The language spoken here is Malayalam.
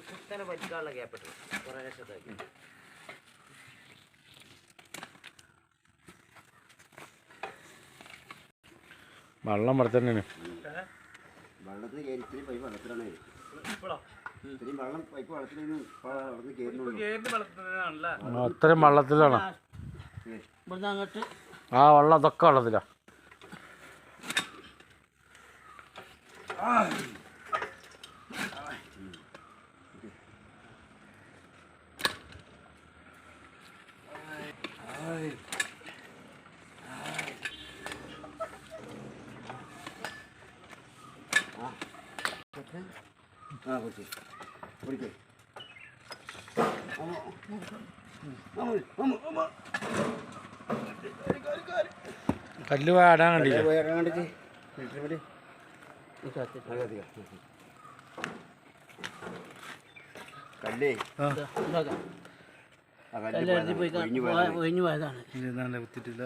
കുത്തനെ വലിക്കാനുള്ള ഗ്യാപ്പിട്ടു കുറേ ലക്ഷത്താക്കി വെള്ളം ഇവിടെ തന്നെയാണ്. വെള്ളത്തിന് കയറി ഇത്രയും പൈപ്പ് വെള്ളത്തിലാണ്. ഇത്രയും വെള്ളം പൈപ്പ് വെള്ളത്തിലും അത്രയും വെള്ളത്തിലാണ്. ആ വെള്ളം അതൊക്കെ വെള്ളത്തിലാണ്. കല്ല് വാടാൻ കണ്ടില്ല. കല്ലേ ഒഴിഞ്ഞു പോയതാണ്. കുത്തിട്ടില്ല.